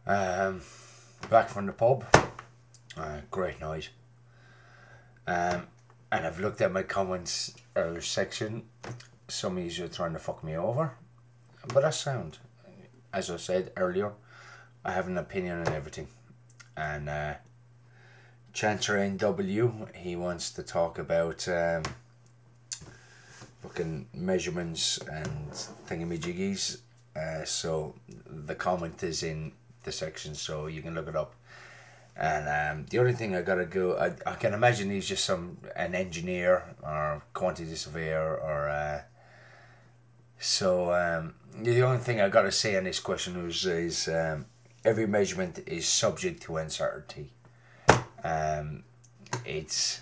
Um, Back from the pub. Great night. And I've looked at my comments section. Some of you are trying to fuck me over, but that's sound. As I said earlier, I have an opinion on everything. And Chancer NW, he wants to talk about fucking measurements and thingamajiggies. So the comment is in the section, so you can look it up. And the only thing I gotta go, I can imagine he's just an engineer or quantity surveyor or the only thing I gotta say on this question is every measurement is subject to uncertainty. It's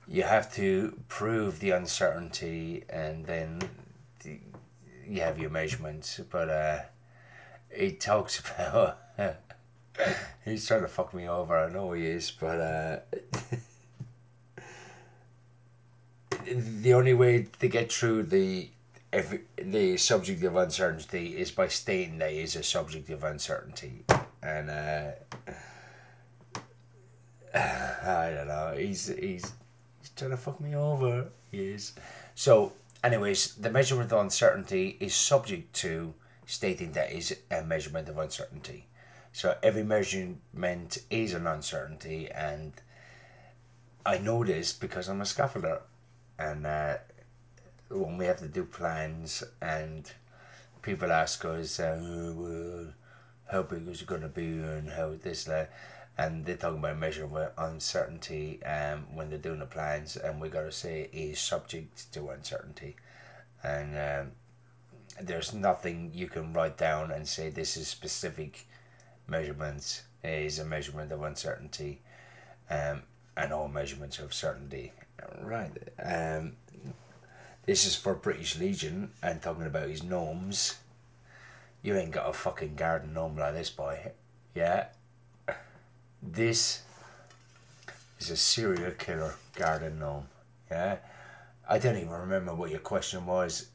you have to prove the uncertainty, and then you have your measurements. But it talks about he's trying to fuck me over. I know he is, but the only way to get through the subject of uncertainty is by stating that he is a subject of uncertainty, and I don't know. He's trying to fuck me over. He is. So, anyways, the measurement of uncertainty is subject to stating that is a measurement of uncertainty. So every measurement is an uncertainty, and I know this because I'm a scaffolder, and when we have to do plans and people ask us, well, how big is it going to be and how this, and they're talking about measuring uncertainty when they're doing the plans, and we got to say is subject to uncertainty. And there's nothing you can write down and say this is specific measurements is a measurement of uncertainty, and all measurements of certainty. Right. This is for British Legion and talking about his gnomes. You ain't got a fucking garden gnome like this, boy. Yeah. This is a serial killer garden gnome. Yeah. I don't even remember what your question was,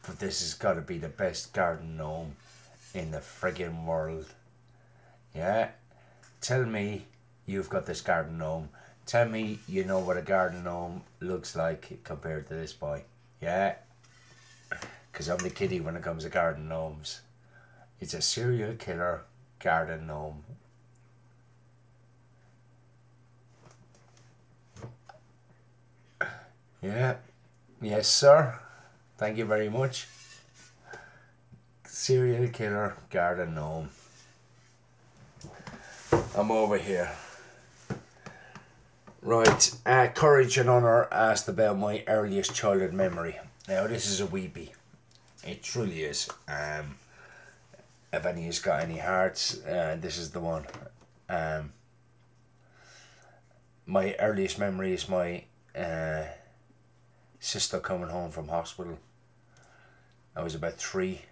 but this has got to be the best garden gnome in the friggin' world. Yeah. Tell me you've got this garden gnome. Tell me you know what a garden gnome looks like compared to this boy. Yeah. Because I'm the kiddie when it comes to garden gnomes. It's a serial killer garden gnome. Yeah. Yes, sir. Thank you very much. Serial killer garden gnome. I'm over here. Right, Courage and Honour asked about my earliest childhood memory. Now this is a weepy. It truly is. If any has got any hearts, this is the one. My earliest memory is my sister coming home from hospital. I was about 3.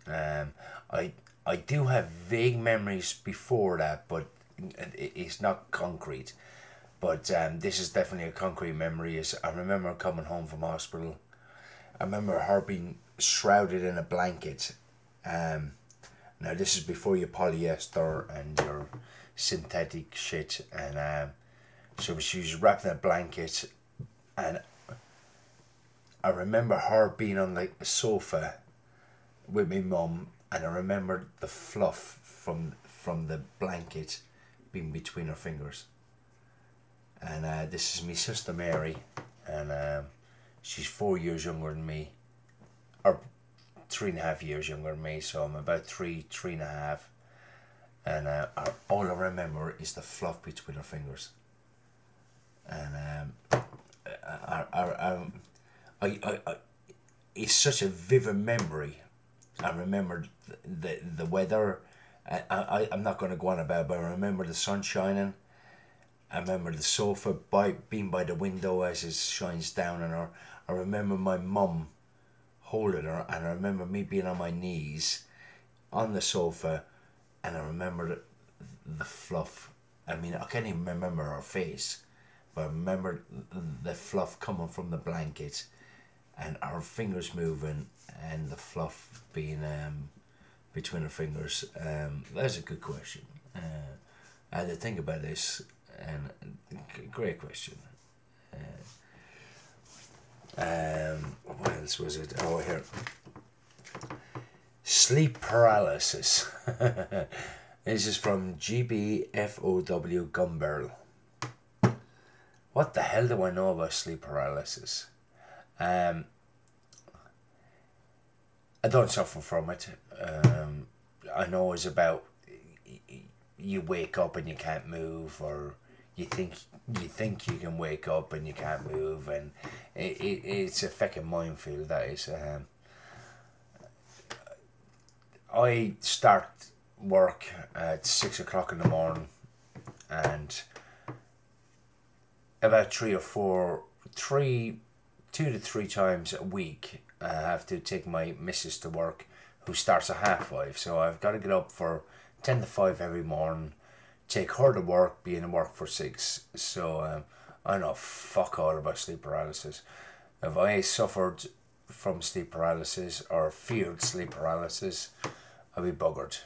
I do have vague memories before that, but it's not concrete. But this is definitely a concrete memory. I remember coming home from hospital. I remember her being shrouded in a blanket. Now this is before your polyester and your synthetic shit. And so she was wrapped in a blanket. And I remember her being on the sofa with my mum. And I remember the fluff from the blanket being between her fingers. And this is my sister Mary, and she's 4 years younger than me, or 3.5 years younger than me, so I'm about 3.5, and all I remember is the fluff between her fingers. And it's such a vivid memory. I remember the weather. I'm not going to go on about it, but I remember the sun shining. I remember the sofa being by the window as it shines down on her. I remember my mum holding her, and I remember me being on my knees on the sofa, and I remember the fluff. I mean, I can't even remember her face, but I remember the fluff coming from the blanket, and her fingers moving, and the fluff being between her fingers? That's a good question. I had to think about this, and great question. What else was it? Oh, here. Sleep paralysis. This is from GBFOW Gumberl. What the hell do I know about sleep paralysis? I don't suffer from it. I know it's about you wake up and you can't move, or you think you can wake up and you can't move, and it's a fucking minefield, that is. I start work at 6 o'clock in the morning, and about 2 to 3 times a week I have to take my missus to work, who starts at 5:30. So I've got to get up for 10 to 5 every morning, take her to work, be in work for 6. So I know fuck all about sleep paralysis. If I suffered from sleep paralysis or feared sleep paralysis, I'd be buggered.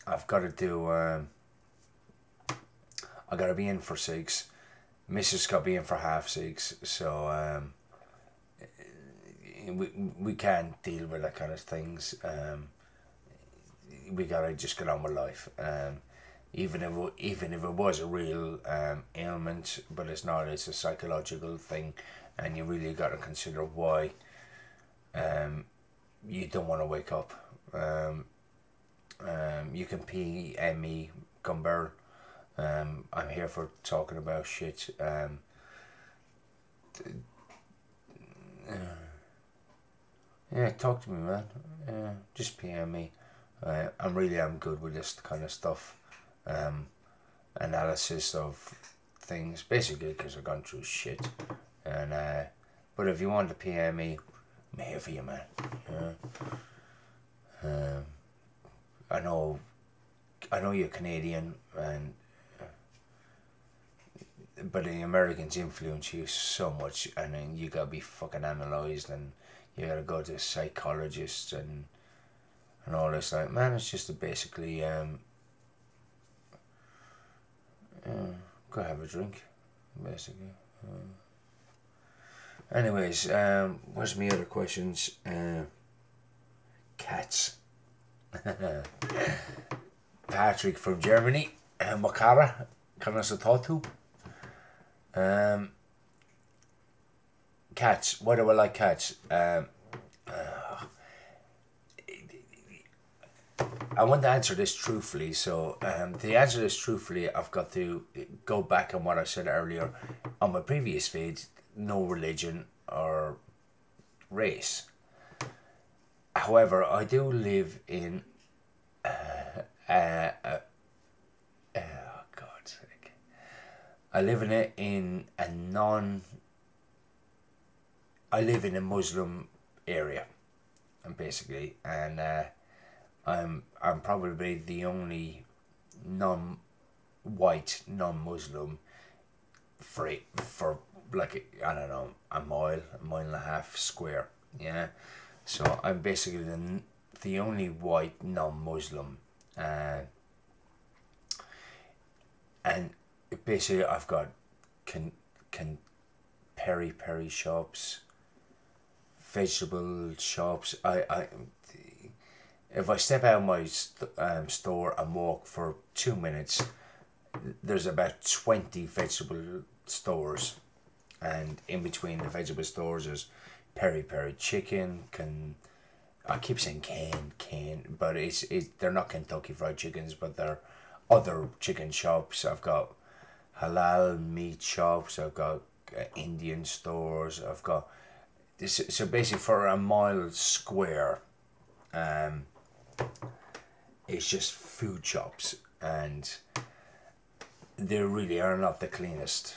I've got to do. I got to be in for 6. Mrs. got to be in for 6:30. So we can't deal with that kind of things. We gotta just get on with life. Even if it was a real ailment, but it's not. It's a psychological thing, and you really got to consider why you don't want to wake up. You can PME Gumber. I'm here for talking about shit. Yeah, talk to me, man. Just PM me. I'm good with this kind of stuff. Analysis of things, basically, because I've gone through shit. And but if you want to PM me, I'm here for you, man. I know you're Canadian, but the Americans influence you so much, and then you gotta be fucking analysed, and you gotta go to psychologists and all this. Like, man, it's just basically go have a drink, basically. Anyways, what's my other questions? Cats. Patrick from Germany. Makara. Kan jag så ta to? Cats. Why do I like cats? I want to answer this truthfully. So to answer this truthfully, I've got to go back on what I said earlier on my previous feed. No religion or race. However, I do live in oh God's sake. I live in a Muslim area, and basically, and I'm probably the only non-white, non-Muslim for like, I don't know, a mile and a half square. Yeah, so I'm basically the only white non-Muslim, and basically I've got peri shops, vegetable shops. If I step out of my store and walk for 2 minutes, there's about 20 vegetable stores, and in between the vegetable stores there's peri chicken. I keep saying can, but they're not Kentucky Fried Chickens, but they're other chicken shops. I've got halal meat shops. I've got Indian stores. I've got this. So basically, for a mile square, it's just food shops, and they really are not the cleanest.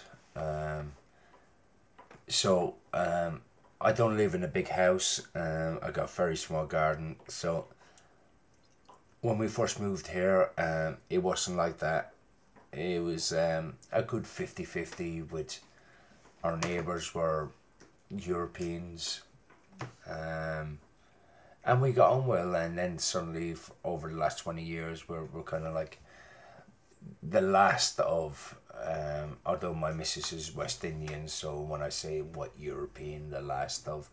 So I don't live in a big house. I got a very small garden. So when we first moved here, it wasn't like that. It was a good 50-50 with our neighbours were Europeans, and And we got on well, and then suddenly over the last 20 years we're kind of like the last of, although my missus is West Indian, so when I say what European, the last of,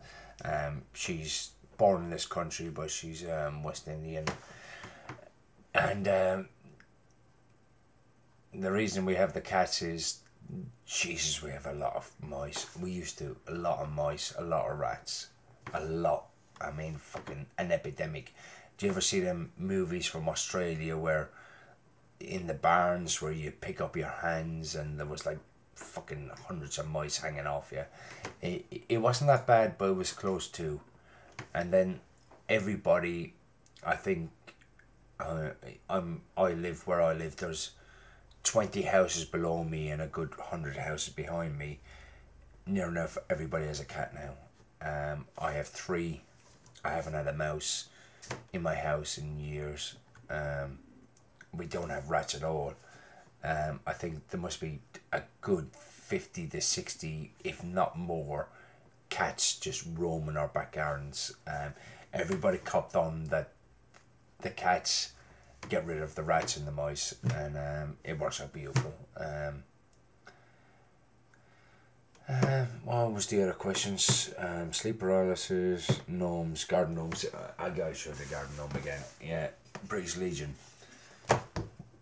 she's born in this country, but she's West Indian. And the reason we have the cats is, Jesus, we have a lot of mice. We used to, a lot of mice, a lot of rats, a lot. I mean, fucking an epidemic. Do you ever see them movies from Australia where in the barns where you pick up your hands and there was like fucking hundreds of mice hanging off you? It wasn't that bad, but it was close to. And then everybody, I think, I live where I live. There's 20 houses below me and a good 100 houses behind me. Near enough everybody has a cat now. I have 3. I haven't had a mouse in my house in years. We don't have rats at all. I think there must be a good 50 to 60, if not more, cats just roaming our back gardens. Everybody copped on that the cats get rid of the rats and the mice, and it works out beautiful. What was the other questions? Sleep paralysis, gnomes, garden gnomes. I gotta show the garden gnome again. Yeah, British Legion.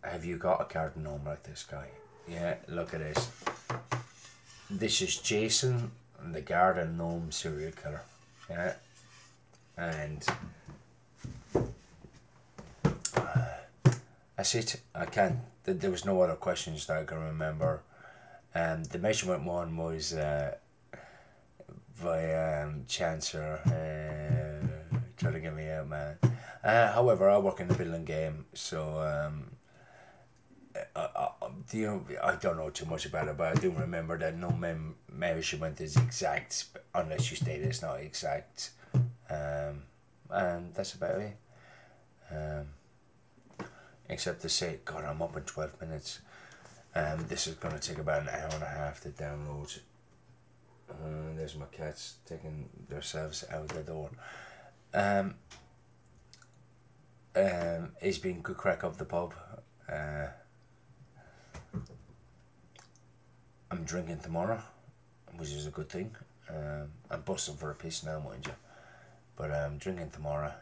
Have you got a garden gnome like this guy? Yeah, look at this. This is Jason, the garden gnome serial killer. Yeah, and that's it. I can't. There was no other questions that I can remember. The measurement one was by Chancer, trying to get me out, man. However, I work in the building game, so I don't know too much about it, but I do remember that no measurement is exact unless you state it's not exact, and that's about it. Except to say, God, I'm up in 12 minutes. This is going to take about an hour and a half to download. There's my cats taking themselves out the door. It's been good crack up the pub. I'm drinking tomorrow, which is a good thing. I'm busting for a piss now, mind you. But I'm drinking tomorrow.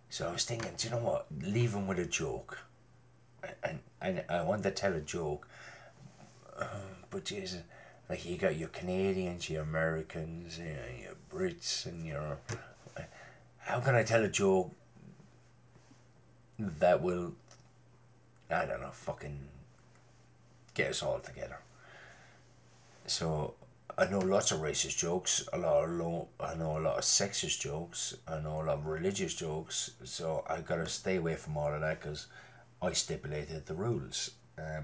So I was thinking, do you know what? Leave him with a joke. And I want to tell a joke. But Jesus, like you got your Canadians, your Americans, you know, your Brits, and your... How can I tell a joke that will, I don't know, fucking get us all together? So I know lots of racist jokes, I know a lot of sexist jokes, I know a lot of religious jokes, so I gotta stay away from all of that because I stipulated the rules.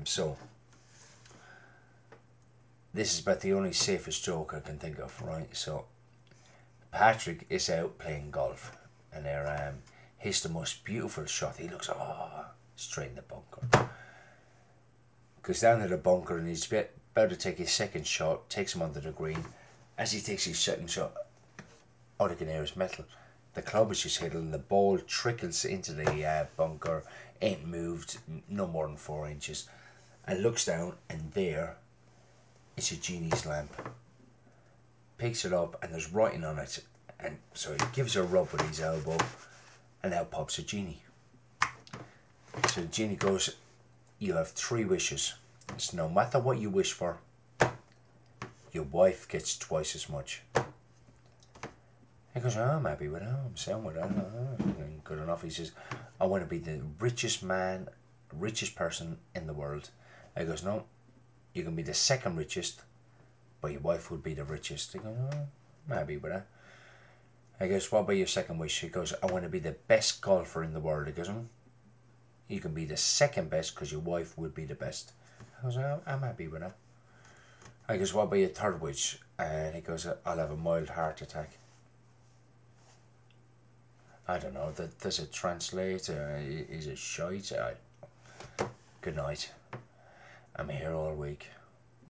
So this is about the only safest joke I can think of, right? So Patrick is out playing golf, and there hits the most beautiful shot. He looks straight in the bunker. Goes down to the bunker and he's about to take his second shot, takes him onto the green. As he takes his second shot, all he can hear is metal. The club is just hit and the ball trickles into the bunker, ain't moved no more than 4 inches, and looks down, and there is a genie's lamp. Picks it up and there's writing on it, and so he gives it a rub with his elbow, and out pops a genie. So the genie goes, you have 3 wishes. It's no matter what you wish for, your wife gets twice as much. He goes, I'm happy with that, I'm sound with that, good enough. He says, I want to be the richest man, richest person in the world. He goes, no, you can be the second richest, but your wife would be the richest. He goes, I'm happy with that. He goes, what about your second wish? He goes, I want to be the best golfer in the world. He goes, you can be the second best because your wife would be the best. I goes, I'm happy with that. I goes, what about your third wish? And he goes, I'll have a mild heart attack. I don't know, does it translate? Is it shite? Good night. I'm here all week.